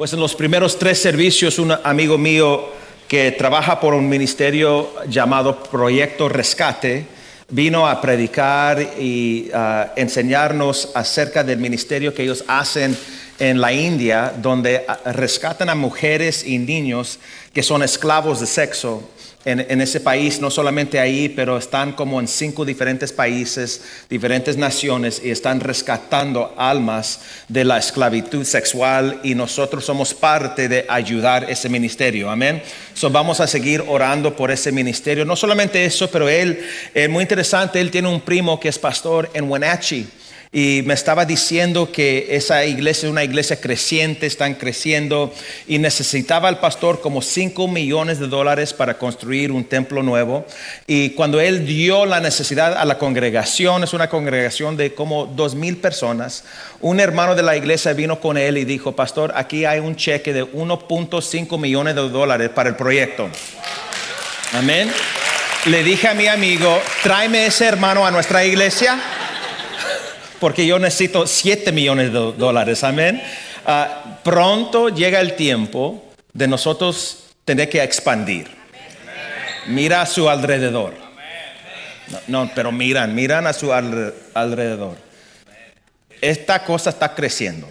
Pues en los primeros 3 servicios, un amigo mío que trabaja por un ministerio llamado Proyecto Rescate vino a predicar y enseñarnos acerca del ministerio que ellos hacen en la India, donde rescatan a mujeres y niños que son esclavos de sexo en ese país, no solamente ahí, pero están como en 5 diferentes países, diferentes naciones, y están rescatando almas de la esclavitud sexual, y nosotros somos parte de ayudar ese ministerio, amén. Vamos a seguir orando por ese ministerio. No solamente eso, pero él, muy interesante, él tiene un primo que es pastor en Wenatchee. Y me estaba diciendo que esa iglesia es una iglesia creciente, están creciendo, y necesitaba el pastor como $5 millones para construir un templo nuevo. Y cuando él dio la necesidad a la congregación, es una congregación de como 2,000 personas, un hermano de la iglesia vino con él y dijo: pastor, aquí hay un cheque de $1.5 millones para el proyecto. Amén. Le dije a mi amigo: tráeme ese hermano a nuestra iglesia, porque yo necesito $7 millones, amén. Pronto llega el tiempo de nosotros tener que expandir. Mira a su alrededor. No, pero miran a su alrededor. Esta cosa está creciendo.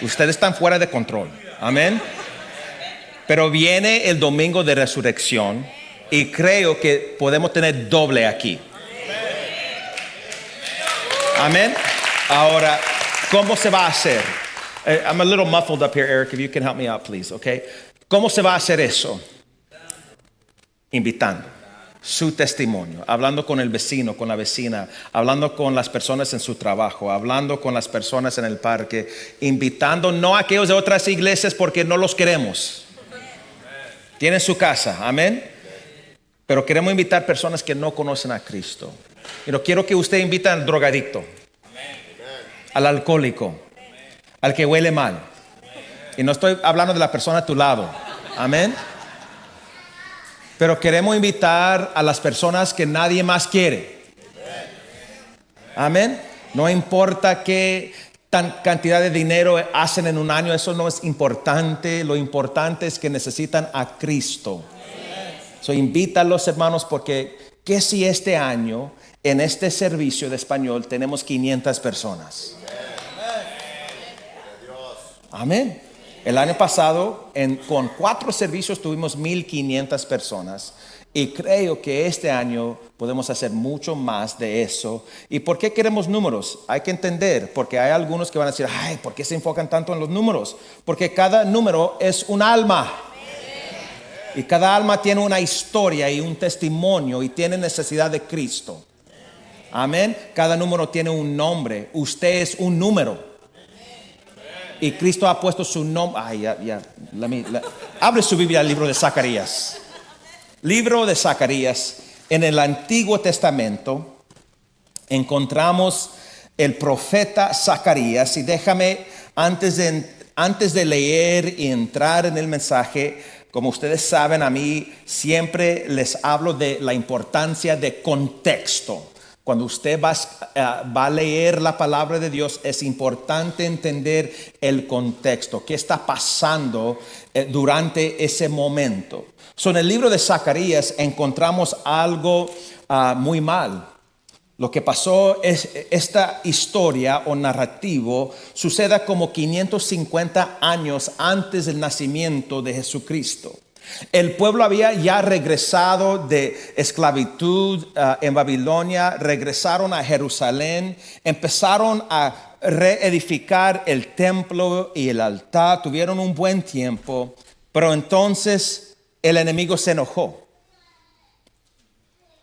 Ustedes están fuera de control, amén. Pero viene el domingo de resurrección y creo que podemos tener doble aquí. Amén. Ahora, ¿cómo se va a hacer? I'm a little muffled up here, Eric. If you can help me out, please, okay? ¿Cómo se va a hacer eso? Invitando. Su testimonio, hablando con el vecino, con la vecina, hablando con las personas en su trabajo, hablando con las personas en el parque, invitando no a aquellos de otras iglesias porque no los queremos. Tienen su casa, amén. Pero queremos invitar personas que no conocen a Cristo. Pero quiero que usted invite al drogadicto, al alcohólico, al que huele mal. Y no estoy hablando de la persona a tu lado. Amén. Pero queremos invitar a las personas que nadie más quiere. Amén. No importa qué cantidad de dinero hacen en un año, eso no es importante. Lo importante es que necesitan a Cristo. Invítalos, hermanos, porque ¿qué si este año en este servicio de español tenemos 500 personas? Amén. El año pasado con 4 servicios tuvimos 1,500 personas, y creo que este año podemos hacer mucho más de eso. ¿Y por qué queremos números? Hay que entender, porque hay algunos que van a decir: ay, ¿por qué se enfocan tanto en los números? Porque cada número es un alma. Y cada alma tiene una historia y un testimonio y tiene necesidad de Cristo. Amén. Cada número tiene un nombre. Usted es un número. Y Cristo ha puesto su nombre. Abre su Biblia al libro de Zacarías. Libro de Zacarías. En el Antiguo Testamento encontramos el profeta Zacarías. Y déjame, antes de leer y entrar en el mensaje, como ustedes saben, a mí siempre les hablo de la importancia de contexto. Cuando usted va a leer la palabra de Dios, es importante entender el contexto. ¿Qué está pasando durante ese momento? En el libro de Zacarías encontramos algo muy mal. Lo que pasó es esta historia o narrativo sucede como 550 años antes del nacimiento de Jesucristo. El pueblo había ya regresado de esclavitud en Babilonia, regresaron a Jerusalén, empezaron a reedificar el templo y el altar, tuvieron un buen tiempo, pero entonces el enemigo se enojó.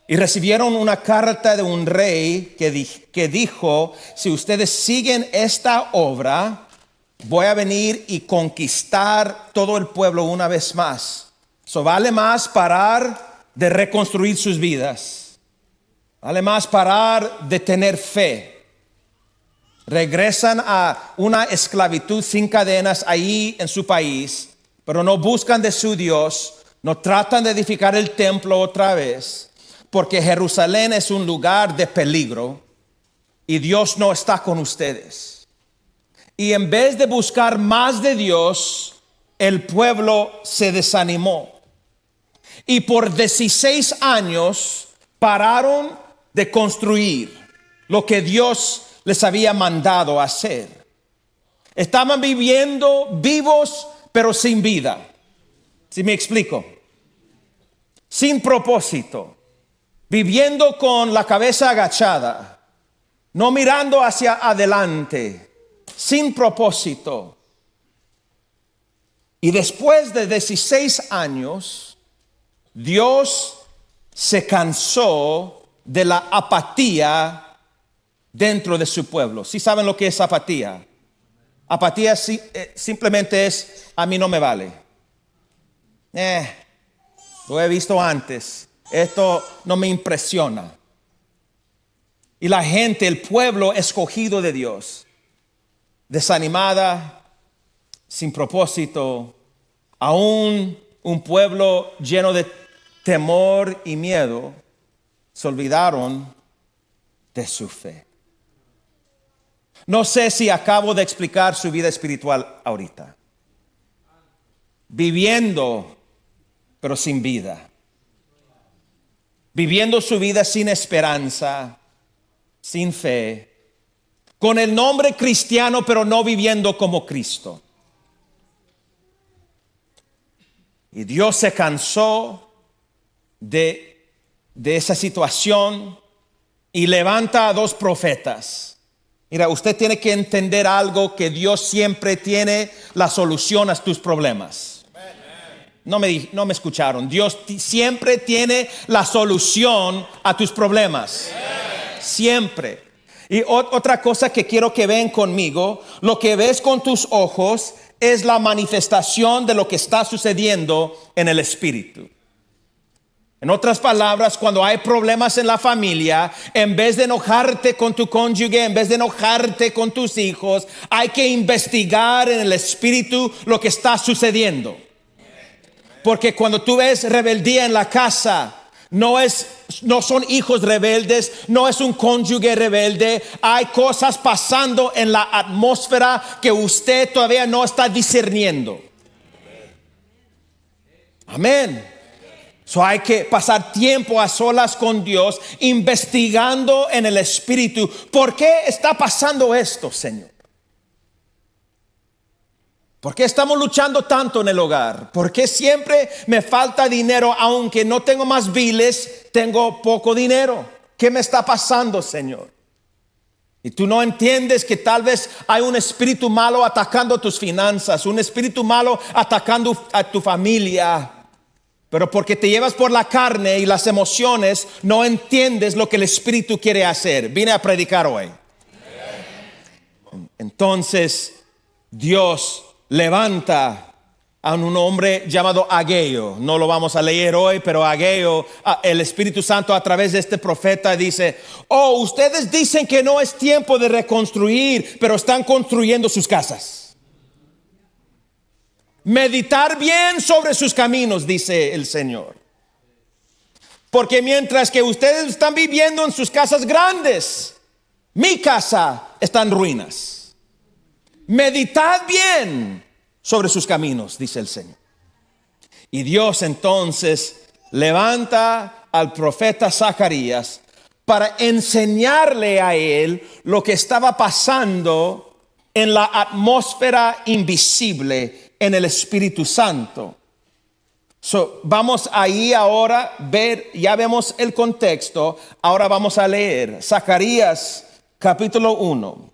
Y recibieron una carta de un rey que dijo: si ustedes siguen esta obra, voy a venir y conquistar todo el pueblo una vez más. Vale más parar de reconstruir sus vidas. Vale más parar de tener fe. Regresan a una esclavitud sin cadenas ahí en su país, pero no buscan de su Dios, no tratan de edificar el templo otra vez. Porque Jerusalén es un lugar de peligro y Dios no está con ustedes. Y en vez de buscar más de Dios, el pueblo se desanimó. Y por 16 años pararon de construir lo que Dios les había mandado hacer. Estaban viviendo vivos pero sin vida. ¿Sí me explico? Sin propósito. Viviendo con la cabeza agachada. No mirando hacia adelante. Sin propósito. Y después de 16 años, Dios se cansó de la apatía dentro de su pueblo. ¿Sí saben lo que es apatía? Apatía simplemente es, a mí no me vale. Lo he visto antes. Esto no me impresiona. Y la gente, el pueblo escogido de Dios, desanimada, sin propósito, aún un pueblo lleno de temor y miedo, se olvidaron de su fe. No sé si acabo de explicar su vida espiritual ahorita. Viviendo, pero sin vida. Viviendo su vida sin esperanza, sin fe. Con el nombre cristiano, pero no viviendo como Cristo. Y Dios se cansó de esa situación y levanta a 2 profetas. Mira, usted tiene que entender algo, que Dios siempre tiene la solución a tus problemas. No me escucharon. Dios siempre tiene la solución a tus problemas. Siempre. Y otra cosa que quiero que vean conmigo, lo que ves con tus ojos es la manifestación de lo que está sucediendo en el espíritu. En otras palabras, cuando hay problemas en la familia, en vez de enojarte con tu cónyuge, en vez de enojarte con tus hijos, hay que investigar en el espíritu lo que está sucediendo. Porque cuando tú ves rebeldía en la casa, no son hijos rebeldes, no es un cónyuge rebelde. Hay cosas pasando en la atmósfera que usted todavía no está discerniendo. Amén. Hay que pasar tiempo a solas con Dios, investigando en el espíritu. ¿Por qué está pasando esto, Señor? ¿Por qué estamos luchando tanto en el hogar? ¿Por qué siempre me falta dinero? Aunque no tengo más biles, tengo poco dinero. ¿Qué me está pasando, Señor? Y tú no entiendes que tal vez hay un espíritu malo atacando tus finanzas, un espíritu malo atacando a tu familia. Pero porque te llevas por la carne y las emociones, no entiendes lo que el espíritu quiere hacer. Vine a predicar hoy. Entonces, Dios levanta a un hombre llamado Ageo. No lo vamos a leer hoy, pero Ageo, el Espíritu Santo a través de este profeta dice: ustedes dicen que no es tiempo de reconstruir, pero están construyendo sus casas. Meditar bien sobre sus caminos, dice el Señor. Porque mientras que ustedes están viviendo en sus casas grandes, mi casa está en ruinas. Meditad bien sobre sus caminos, dice el Señor. Y Dios entonces levanta al profeta Zacarías para enseñarle a él lo que estaba pasando en la atmósfera invisible, en el Espíritu Santo. Vamos ahí ahora ver, ya vemos el contexto. Ahora vamos a leer Zacarías capítulo 1.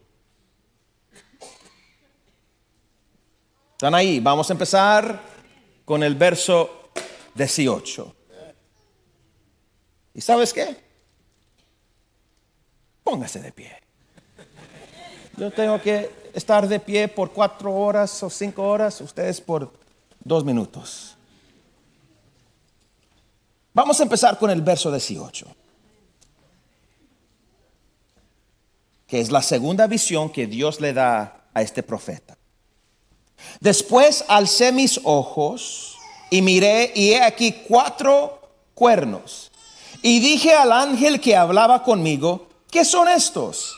¿Están ahí? Vamos a empezar con el verso 18. ¿Y sabes qué? Póngase de pie. Yo tengo que estar de pie por 4 horas o 5 horas, ustedes por 2 minutos. Vamos a empezar con el verso 18, que es la segunda visión que Dios le da a este profeta. Después alcé mis ojos y miré, y he aquí 4 cuernos. Y dije al ángel que hablaba conmigo: ¿qué son estos?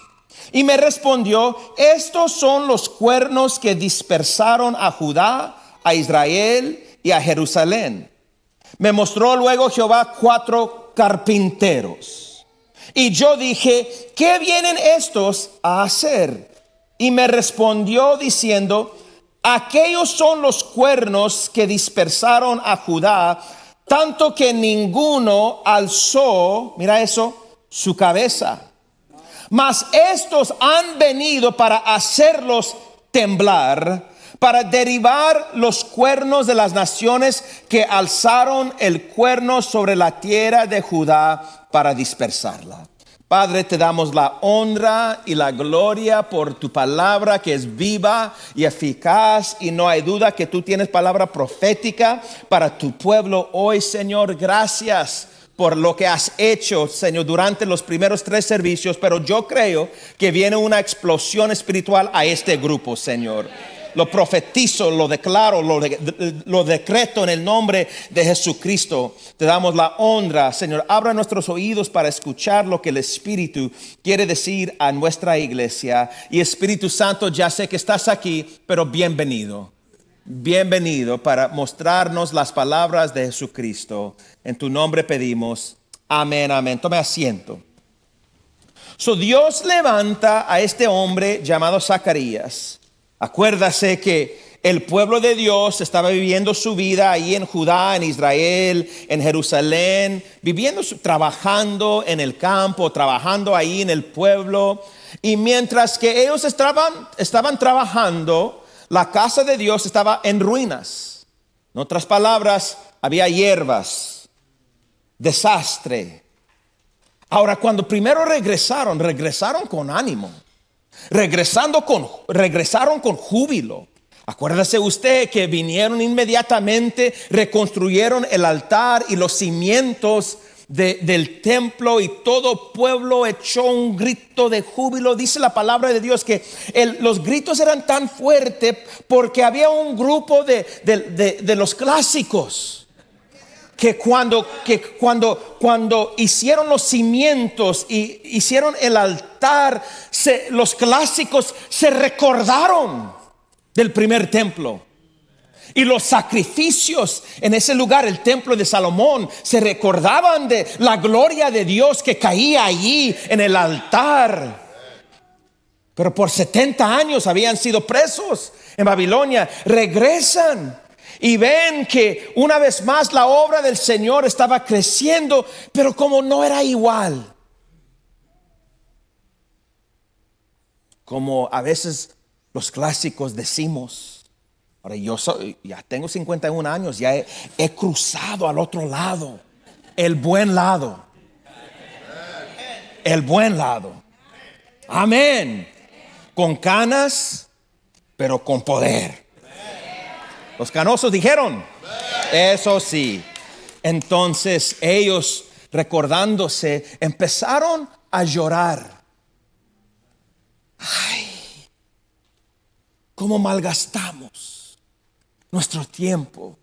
Y me respondió: estos son los cuernos que dispersaron a Judá, a Israel y a Jerusalén. Me mostró luego Jehová 4 carpinteros. Y yo dije, ¿qué vienen estos a hacer? Y me respondió diciendo, aquellos son los cuernos que dispersaron a Judá, tanto que ninguno alzó, mira eso, su cabeza. Mas estos han venido para hacerlos temblar, para derribar los cuernos de las naciones que alzaron el cuerno sobre la tierra de Judá para dispersarla. Padre, te damos la honra y la gloria por tu palabra que es viva y eficaz, y no hay duda que tú tienes palabra profética para tu pueblo hoy, Señor. Gracias por lo que has hecho, Señor, durante los primeros 3 servicios, pero yo creo que viene una explosión espiritual a este grupo, Señor. Lo profetizo, lo declaro, lo decreto en el nombre de Jesucristo. Te damos la honra, Señor. Abra nuestros oídos para escuchar lo que el Espíritu quiere decir a nuestra iglesia. Y Espíritu Santo, ya sé que estás aquí, pero bienvenido. Bienvenido para mostrarnos las palabras de Jesucristo. En tu nombre pedimos. Amén, amén. Tome asiento. Dios levanta a este hombre llamado Zacarías. Acuérdase que el pueblo de Dios estaba viviendo su vida ahí en Judá, en Israel, en Jerusalén, trabajando en el campo, trabajando ahí en el pueblo. Y mientras que ellos estaban trabajando, la casa de Dios estaba en ruinas. En otras palabras, había hierbas, desastre. Ahora, cuando primero regresaron con ánimo. Regresaron con júbilo. Acuérdese usted que vinieron inmediatamente, reconstruyeron el altar y los cimientos del templo, y todo pueblo echó un grito de júbilo. Dice la palabra de Dios que los gritos eran tan fuertes porque había un grupo de los clásicos que cuando hicieron los cimientos y hicieron el altar, los clásicos se recordaron del primer templo. Y los sacrificios en ese lugar, el templo de Salomón, se recordaban de la gloria de Dios que caía allí en el altar. Pero por 70 años habían sido presos en Babilonia. Regresan y ven que una vez más la obra del Señor estaba creciendo, pero como no era igual. Como a veces los clásicos decimos. Ahora ya tengo 51 años, ya he cruzado al otro lado, el buen lado. El buen lado. Amén. Con canas, pero con poder. Los canosos dijeron, eso sí. Entonces ellos, recordándose, empezaron a llorar. Ay, cómo malgastamos nuestro tiempo.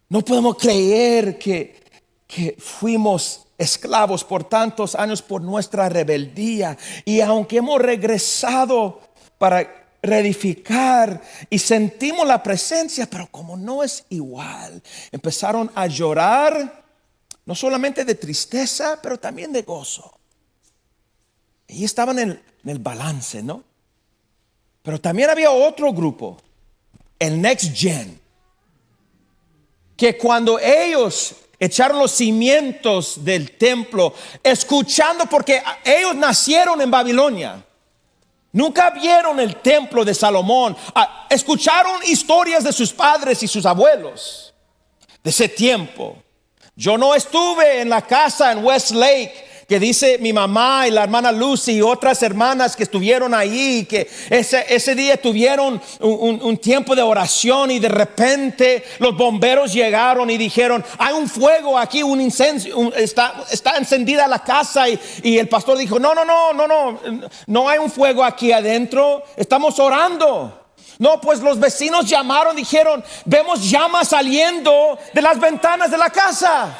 No podemos creer que fuimos esclavos por tantos años por nuestra rebeldía. Y aunque hemos regresado para reedificar y sentimos la presencia, pero como no es igual, empezaron a llorar, no solamente de tristeza, pero también de gozo. Y estaban en el balance, ¿no? Pero también había otro grupo, el Next Gen, que cuando ellos echaron los cimientos del templo, escuchando, porque ellos nacieron en Babilonia, nunca vieron el templo de Salomón, escucharon historias de sus padres y sus abuelos de ese tiempo. Yo no estuve en la casa en Westlake que dice mi mamá y la hermana Lucy y otras hermanas que estuvieron ahí, que ese día tuvieron un tiempo de oración, y de repente los bomberos llegaron y dijeron, hay un fuego aquí, un incendio, está encendida la casa, y el pastor dijo, no hay un fuego aquí adentro, estamos orando. No, pues los vecinos llamaron, dijeron, vemos llamas saliendo de las ventanas de la casa.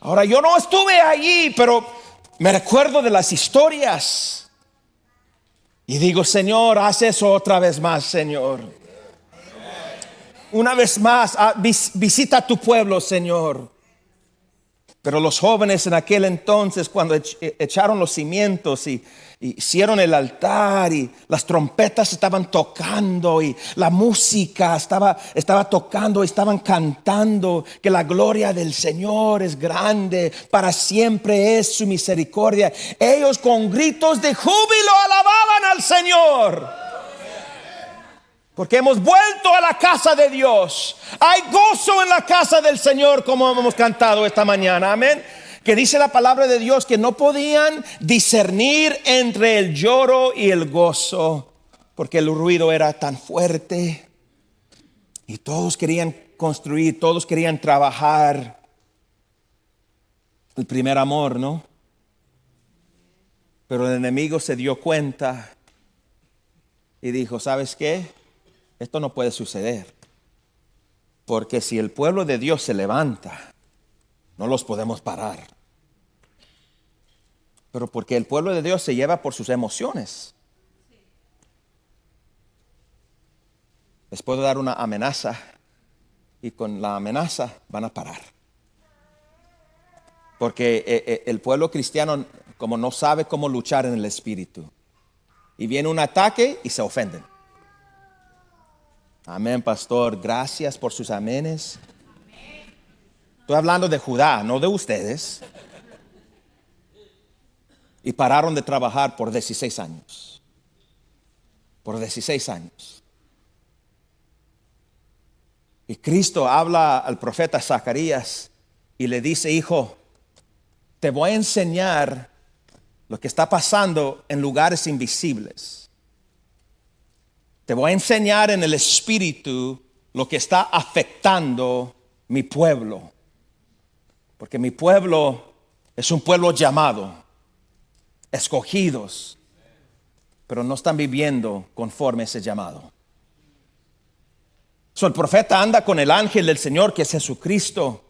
Ahora, yo no estuve allí, pero me recuerdo de las historias. Y digo, Señor, haz eso otra vez más, Señor. Una vez más, visita tu pueblo, Señor. Pero los jóvenes en aquel entonces, cuando echaron los cimientos y hicieron el altar y las trompetas estaban tocando y la música estaba tocando y estaban cantando que la gloria del Señor es grande, para siempre es su misericordia. Ellos con gritos de júbilo alababan al Señor. Porque hemos vuelto a la casa de Dios. Hay gozo en la casa del Señor, como hemos cantado esta mañana. Amén. Que dice la palabra de Dios que no podían discernir entre el lloro y el gozo, porque el ruido era tan fuerte. Y todos querían construir, todos querían trabajar. El primer amor, ¿no? Pero el enemigo se dio cuenta y dijo, ¿sabes qué? Esto no puede suceder, porque si el pueblo de Dios se levanta, no los podemos parar. Pero porque el pueblo de Dios se lleva por sus emociones. Les puedo dar una amenaza y con la amenaza van a parar. Porque el pueblo cristiano como no sabe cómo luchar en el espíritu. Y viene un ataque y se ofenden. Amén, pastor. Gracias por sus amenes. Estoy hablando de Judá, no de ustedes. Y pararon de trabajar por 16 años. Por 16 años. Y Cristo habla al profeta Zacarías y le dice, hijo, te voy a enseñar lo que está pasando en lugares invisibles. Te voy a enseñar en el espíritu lo que está afectando mi pueblo. Porque mi pueblo es un pueblo llamado, escogidos, pero no están viviendo conforme a ese llamado. El profeta anda con el ángel del Señor, que es Jesucristo.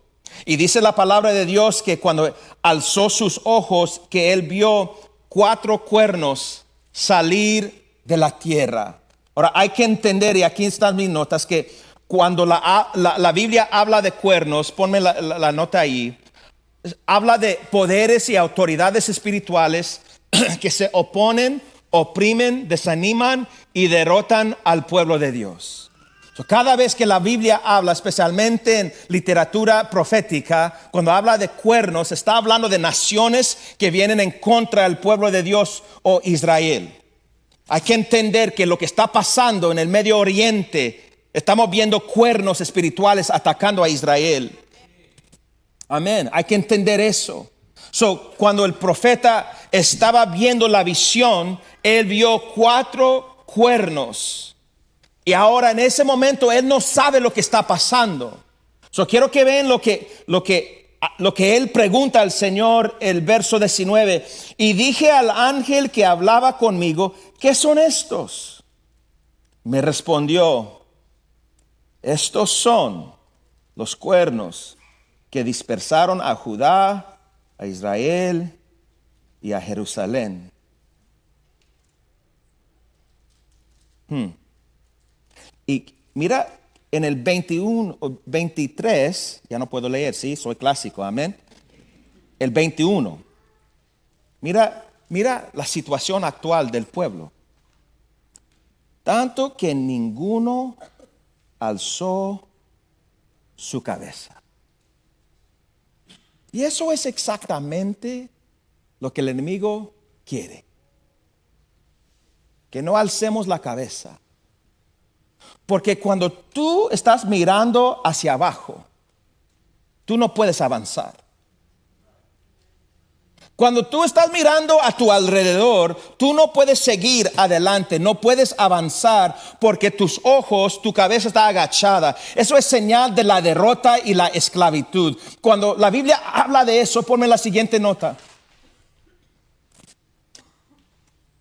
Y dice la palabra de Dios que cuando alzó sus ojos, que él vio 4 cuernos salir de la tierra. Ahora hay que entender, y aquí están mis notas, que cuando la Biblia habla de cuernos, ponme la nota ahí, habla de poderes y autoridades espirituales que se oponen, oprimen, desaniman y derrotan al pueblo de Dios. Cada vez que la Biblia habla, especialmente en literatura profética, cuando habla de cuernos, está hablando de naciones que vienen en contra del pueblo de Dios o Israel. Hay que entender que lo que está pasando en el Medio Oriente, estamos viendo cuernos espirituales atacando a Israel. Amén. Hay que entender eso. Cuando el profeta estaba viendo la visión, él vio 4 cuernos. Y ahora en ese momento él no sabe lo que está pasando. Quiero que vean lo que él pregunta al Señor, el verso 19. Y dije al ángel que hablaba conmigo, ¿qué son estos? Me respondió, estos son los cuernos que dispersaron a Judá, a Israel y a Jerusalén. Y mira, en el 21 o 23, ya no puedo leer, sí, soy clásico, amén. El 21. Mira la situación actual del pueblo. Tanto que ninguno alzó su cabeza. Y eso es exactamente lo que el enemigo quiere. Que no alcemos la cabeza. Porque cuando tú estás mirando hacia abajo, tú no puedes avanzar. Cuando tú estás mirando a tu alrededor, tú no puedes seguir adelante, no puedes avanzar porque tus ojos, tu cabeza está agachada. Eso es señal de la derrota y la esclavitud. Cuando la Biblia habla de eso, ponme la siguiente nota.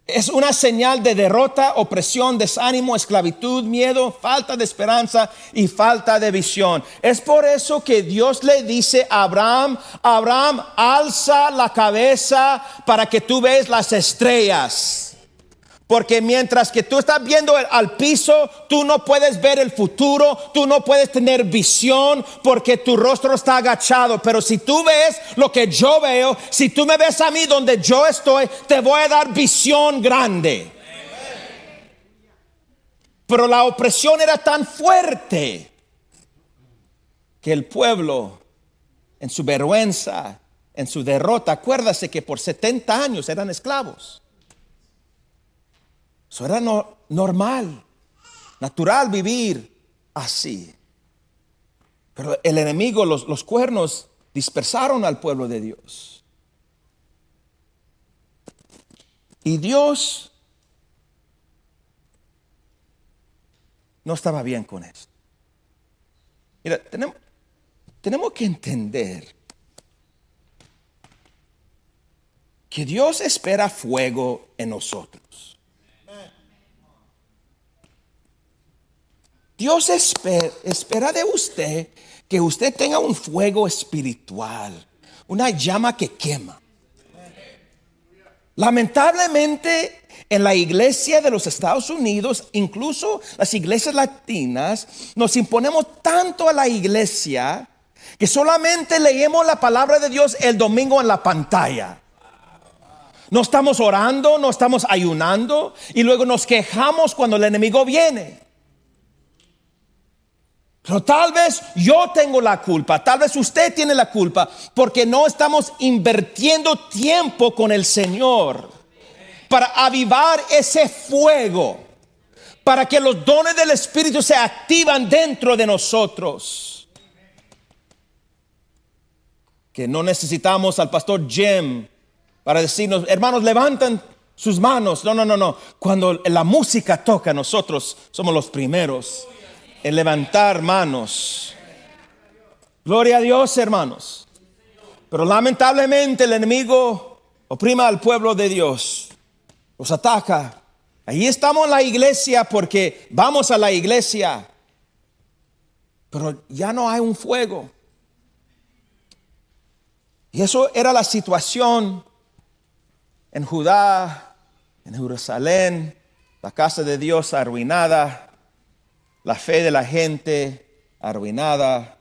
Es una señal de derrota, opresión, desánimo, esclavitud, miedo, falta de esperanza y falta de visión. Es por eso que Dios le dice a Abraham, alza la cabeza para que tú veas las estrellas. Porque mientras que tú estás viendo al piso, tú no puedes ver el futuro, tú no puedes tener visión porque tu rostro está agachado. Pero si tú ves lo que yo veo, si tú me ves a mí donde yo estoy, te voy a dar visión grande. Pero la opresión era tan fuerte que el pueblo, en su vergüenza, en su derrota, acuérdase que por 70 años eran esclavos. Eso era normal, natural vivir así. Pero el enemigo, los cuernos, dispersaron al pueblo de Dios. Y Dios no estaba bien con eso. Mira, tenemos que entender que Dios espera fuego en nosotros. Dios espera de usted que usted tenga un fuego espiritual, una llama que quema. Lamentablemente, en la iglesia de los Estados Unidos, incluso las iglesias latinas, nos imponemos tanto a la iglesia que solamente leemos la palabra de Dios el domingo en la pantalla. No estamos orando, no estamos ayunando y luego nos quejamos cuando el enemigo viene. Pero tal vez yo tengo la culpa, tal vez usted tiene la culpa, porque no estamos invirtiendo tiempo con el Señor para avivar ese fuego, para que los dones del Espíritu se activan dentro de nosotros. Que no necesitamos al pastor Jim para decirnos, hermanos, levantan sus manos. No. Cuando la música toca, nosotros somos los primeros en levantar manos. Gloria a Dios, hermanos. Pero lamentablemente el enemigo oprima al pueblo de Dios, los ataca. Ahí estamos en la iglesia porque vamos a la iglesia, pero ya no hay un fuego. Y eso era la situación en Judá, en Jerusalén, la casa de Dios arruinada. La fe de la gente arruinada.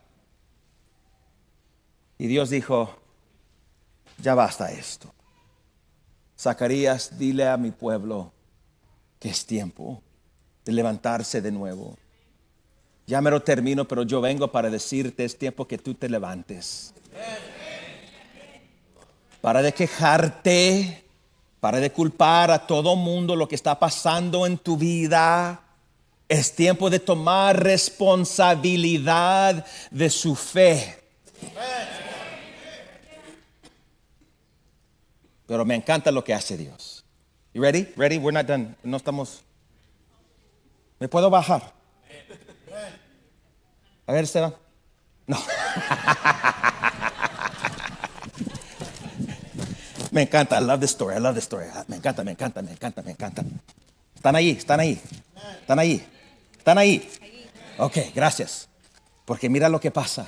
Y Dios dijo, ya basta esto. Zacarías, dile a mi pueblo que es tiempo de levantarse de nuevo. Ya me lo termino, pero yo vengo para decirte, es tiempo que tú te levantes. Para de quejarte, para de culpar a todo mundo lo que está pasando en tu vida. Es tiempo de tomar responsabilidad de su fe. Pero me encanta lo que hace Dios. You ready? Ready? We're not done. No estamos. ¿Me puedo bajar? A ver, Esteban. No. Me encanta. I love the story. Me encanta. Están ahí. Ok, gracias. Porque mira lo que pasa.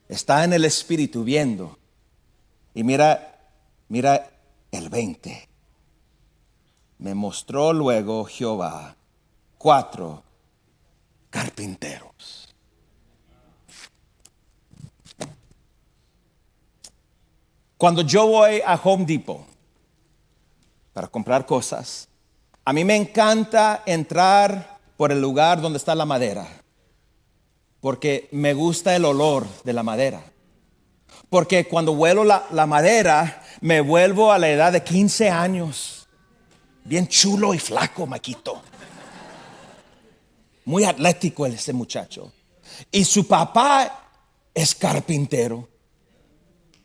Está en el espíritu viendo. Y mira el 20. Me mostró luego Jehová 4 carpinteros. Cuando yo voy a Home Depot para comprar cosas, a mí me encanta entrar por el lugar donde está la madera, porque me gusta el olor de la madera. Porque cuando huelo la madera, me vuelvo a la edad de 15 años. Bien chulo y flaco, Maquito. Muy atlético ese muchacho. Y su papá es carpintero.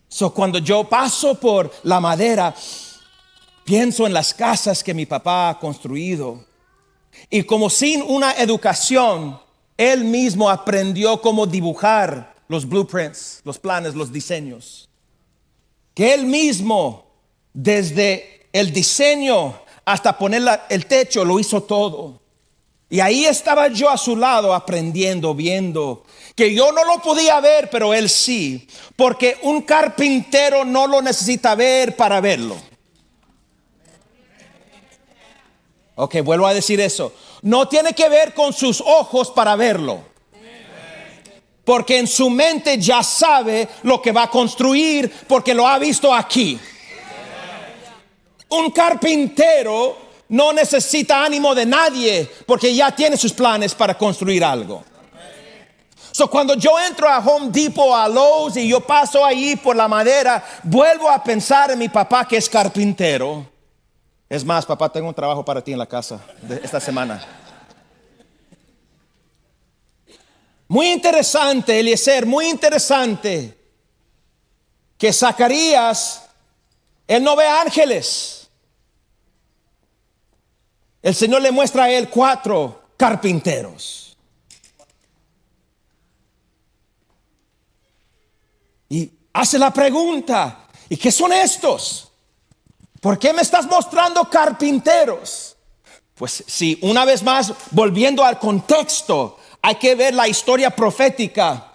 So, cuando yo paso por la madera, pienso en las casas que mi papá ha construido. Y como sin una educación, él mismo aprendió cómo dibujar los blueprints, los planes, los diseños. Que él mismo, desde el diseño hasta poner el techo, lo hizo todo. Y ahí estaba yo a su lado aprendiendo, viendo, que yo no lo podía ver, pero él sí. Porque un carpintero no lo necesita ver para verlo. Ok, vuelvo a decir eso. No tiene que ver con sus ojos para verlo. Porque en su mente ya sabe lo que va a construir porque lo ha visto aquí. Un carpintero no necesita ánimo de nadie porque ya tiene sus planes para construir algo. So, cuando yo entro a Home Depot, a Lowe's y yo paso ahí por la madera, vuelvo a pensar en mi papá que es carpintero. Es más, papá, tengo un trabajo para ti en la casa esta semana. Muy interesante, Eliezer, muy interesante que Zacarías, él no ve ángeles. El Señor le muestra a él 4 carpinteros. Y hace la pregunta, ¿y qué son estos? ¿Por qué me estás mostrando carpinteros? Pues sí, una vez más, volviendo al contexto, hay que ver la historia profética,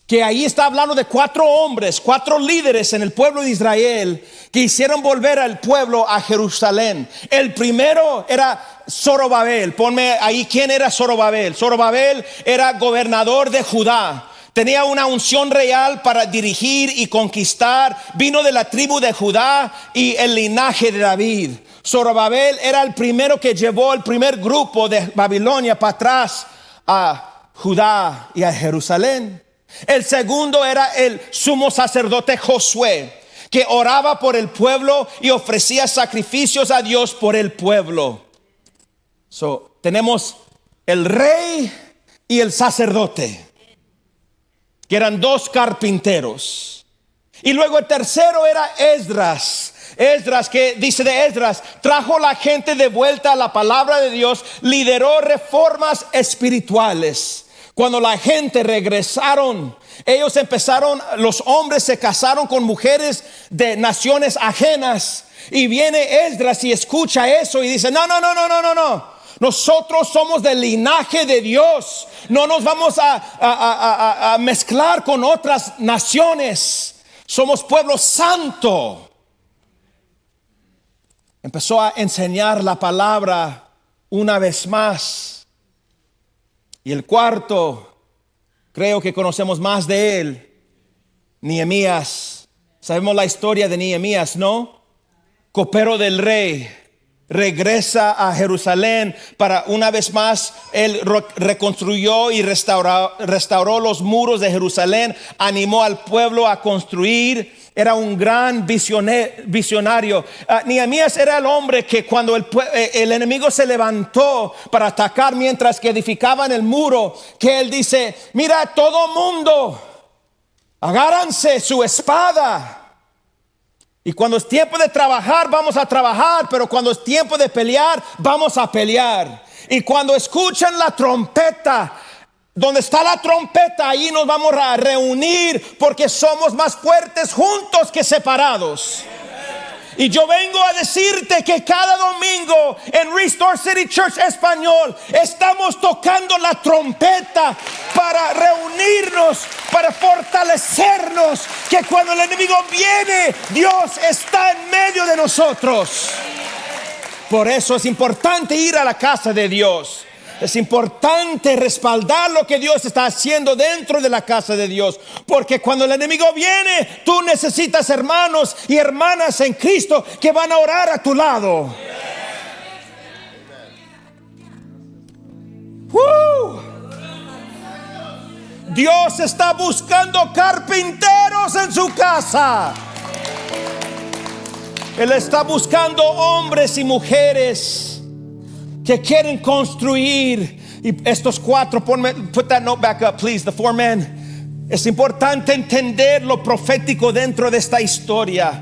que ahí está hablando de 4 hombres, 4 líderes en el pueblo de Israel que hicieron volver al pueblo a Jerusalén. El primero era Zorobabel. Ponme ahí quién era Zorobabel. Zorobabel era gobernador de Judá. Tenía una unción real para dirigir y conquistar. Vino de la tribu de Judá y el linaje de David. Zorobabel era el primero que llevó el primer grupo de Babilonia para atrás a Judá y a Jerusalén. El segundo era el sumo sacerdote Josué, que oraba por el pueblo y ofrecía sacrificios a Dios por el pueblo. Tenemos el rey y el sacerdote, que eran 2 carpinteros. Y luego el tercero era Esdras. Esdras, que dice de Esdras, trajo la gente de vuelta a la palabra de Dios, lideró reformas espirituales. Cuando la gente regresaron, ellos empezaron, los hombres se casaron con mujeres de naciones ajenas. Y viene Esdras y escucha eso y dice, no. Nosotros somos del linaje de Dios. No nos vamos a mezclar con otras naciones. Somos pueblo santo. Empezó a enseñar la palabra una vez más. Y el cuarto, creo que conocemos más de él, Nehemías. Sabemos la historia de Nehemías, ¿no? Copero del rey. Regresa a Jerusalén para una vez más, él reconstruyó y restauró los muros de Jerusalén, animó al pueblo a construir. Era un gran visionario. Nehemías era el hombre que cuando el enemigo se levantó para atacar mientras que edificaban el muro, que él dice, mira, todo mundo, agárrense su espada. Y cuando es tiempo de trabajar, vamos a trabajar. Pero cuando es tiempo de pelear, vamos a pelear. Y cuando escuchan la trompeta, donde está la trompeta, ahí nos vamos a reunir, porque somos más fuertes juntos que separados. Y yo vengo a decirte que cada domingo en Restore City Church Español estamos tocando la trompeta para reunirnos, para fortalecernos, que cuando el enemigo viene, Dios está en medio de nosotros. Por eso es importante ir a la casa de Dios. Es importante respaldar lo que Dios está haciendo dentro de la casa de Dios. Porque cuando el enemigo viene, tú necesitas hermanos y hermanas en Cristo que van a orar a tu lado. Dios está buscando carpinteros en su casa. Él está buscando hombres y mujeres que quieren construir. Y estos 4, put that note back up, please, the 4 men. Es importante entender lo profético dentro de esta historia,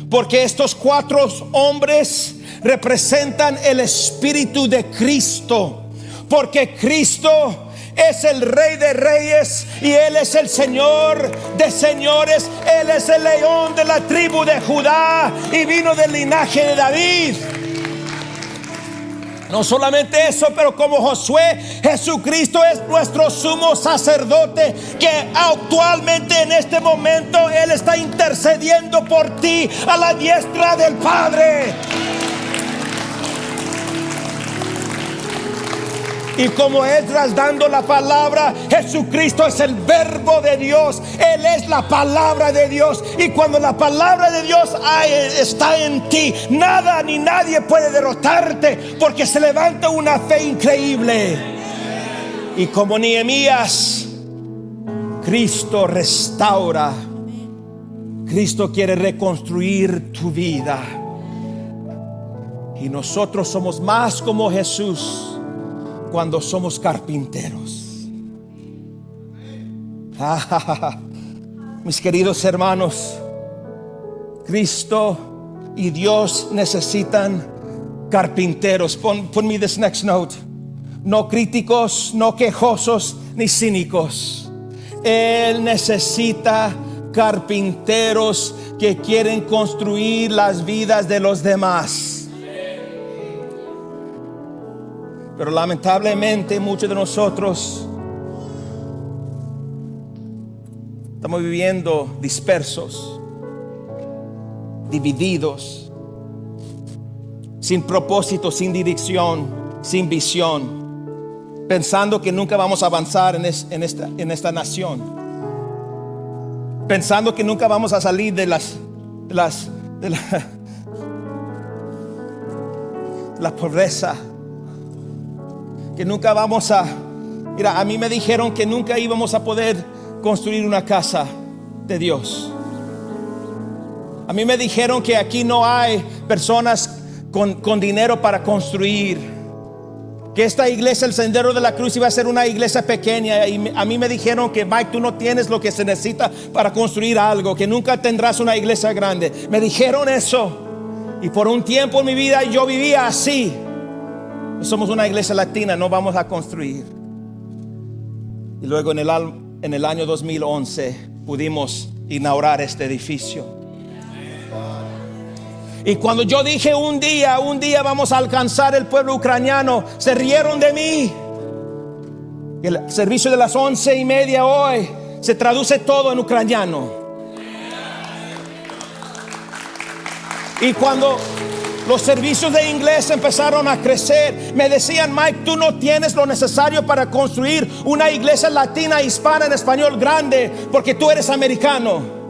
porque estos 4 hombres representan el Espíritu de Cristo, porque Cristo es el Rey de Reyes y Él es el Señor de Señores. Él es el león de la tribu de Judá y vino del linaje de David. No solamente eso, pero como Josué, Jesucristo es nuestro sumo sacerdote, que actualmente en este momento Él está intercediendo por ti a la diestra del Padre. Y como Esdras dando la palabra, Jesucristo es el verbo de Dios. Él es la palabra de Dios. Y cuando la palabra de Dios está en ti, nada ni nadie puede derrotarte, porque se levanta una fe increíble. Y como Nehemías, Cristo restaura. Cristo quiere reconstruir tu vida. Y nosotros somos más como Jesús cuando somos carpinteros. Mis queridos hermanos, Cristo y Dios necesitan carpinteros. Pon me this next note. No críticos, no quejosos, ni cínicos. Él necesita carpinteros que quieren construir las vidas de los demás. Pero lamentablemente muchos de nosotros estamos viviendo dispersos, divididos, sin propósito, sin dirección, sin visión, pensando que nunca vamos a avanzar en esta nación, pensando que nunca vamos a salir de la pobreza, que nunca vamos a... Mira, a mí me dijeron que nunca íbamos a poder construir una casa de Dios. A mí me dijeron que aquí no hay personas con dinero para construir, que esta iglesia, el Sendero de la Cruz, iba a ser una iglesia pequeña. Y a mí me dijeron que, Mike, tú no tienes lo que se necesita para construir algo, que nunca tendrás una iglesia grande. Me dijeron eso, y por un tiempo en mi vida yo vivía así. Somos una iglesia latina, no vamos a construir. Y luego en el año 2011 pudimos inaugurar este edificio. Y cuando yo dije un día vamos a alcanzar el pueblo ucraniano, se rieron de mí. El servicio de las 11:30 hoy se traduce todo en ucraniano. Y cuando los servicios de inglés empezaron a crecer, me decían: Mike, tú no tienes lo necesario para construir una iglesia latina, hispana, en español grande, porque tú eres americano.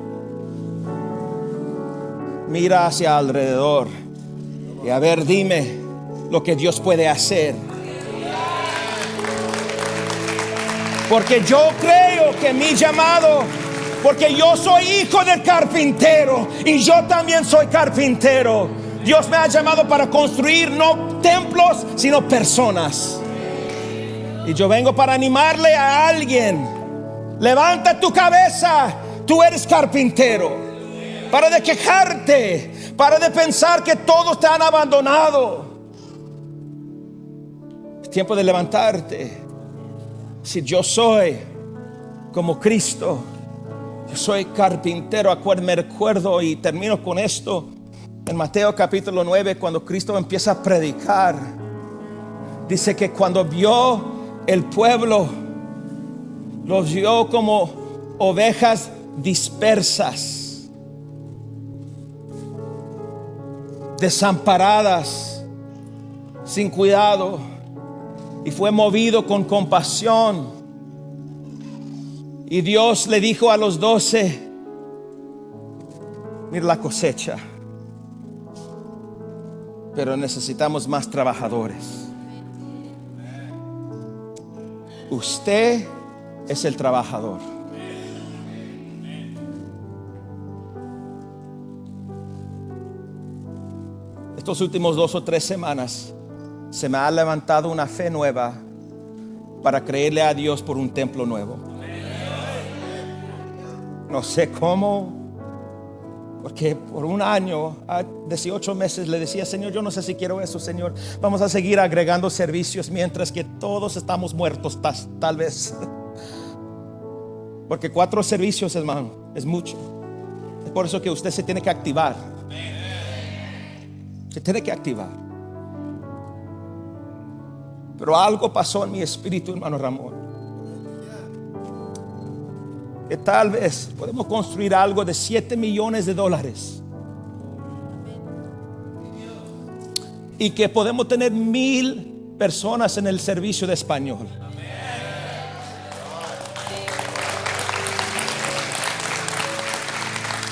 Mira hacia alrededor y a ver, dime lo que Dios puede hacer. Porque yo creo que mi llamado, porque yo soy hijo del carpintero y yo también soy carpintero. Dios me ha llamado para construir no templos, sino personas. Y yo vengo para animarle a alguien: levanta tu cabeza, tú eres carpintero. Para de quejarte, para de pensar que todos te han abandonado. Es tiempo de levantarte. Si yo soy como Cristo, yo soy carpintero. Me recuerdo, y termino con esto, en Mateo capítulo 9, cuando Cristo empieza a predicar, dice que cuando vio el pueblo, los vio como ovejas dispersas, desamparadas, sin cuidado, y fue movido con compasión. Y Dios le dijo a los 12: mira la cosecha, pero necesitamos más trabajadores. Usted es el trabajador. Estos últimos 2 o 3 semanas se me ha levantado una fe nueva para creerle a Dios por un templo nuevo. No sé cómo, porque por un año, a 18 meses, le decía: Señor, yo no sé si quiero eso, Señor. Vamos a seguir agregando servicios mientras que todos estamos muertos, tal vez. Porque 4 servicios, hermano, es mucho. Es por eso que usted se tiene que activar. Se tiene que activar. Pero algo pasó en mi espíritu, hermano Ramón, que tal vez podemos construir algo de $7 millones y que podemos tener 1000 personas en el servicio de español.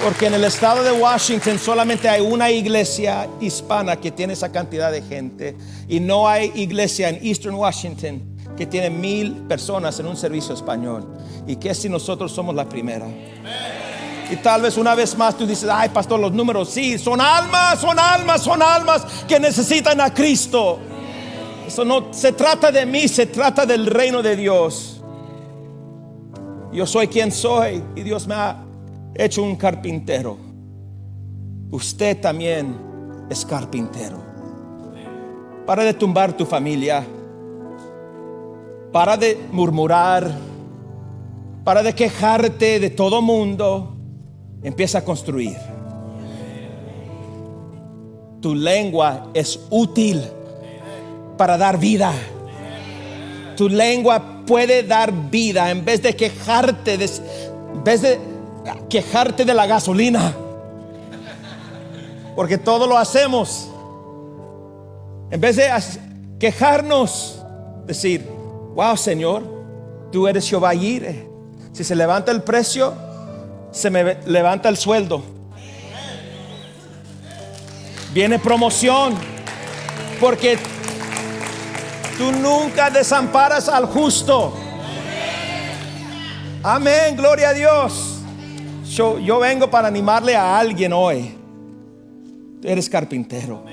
Porque en el estado de Washington solamente hay una iglesia hispana que tiene esa cantidad de gente. Y no hay iglesia en Eastern Washington que tiene 1,000 personas en un servicio español. ¿Y qué si nosotros somos la primera? Y tal vez una vez más tú dices, ay pastor, los números, sí, son almas que necesitan a Cristo. Eso no se trata de mí, se trata del reino de Dios. Yo soy quien soy y Dios me ha hecho un carpintero. Usted también es carpintero. Para de tumbar tu familia. Para de murmurar. Para de quejarte de todo mundo. Empieza a construir. Tu lengua es útil para dar vida. Tu lengua puede dar vida en vez de quejarte de la gasolina, porque todo lo hacemos. En vez de quejarnos, decir, wow Señor, tú eres Jehová Jireh. Si se levanta el precio, se me levanta el sueldo. Viene promoción, porque tú nunca desamparas al justo. Amén, gloria a Dios. Yo vengo para animarle a alguien hoy. Tú eres carpintero.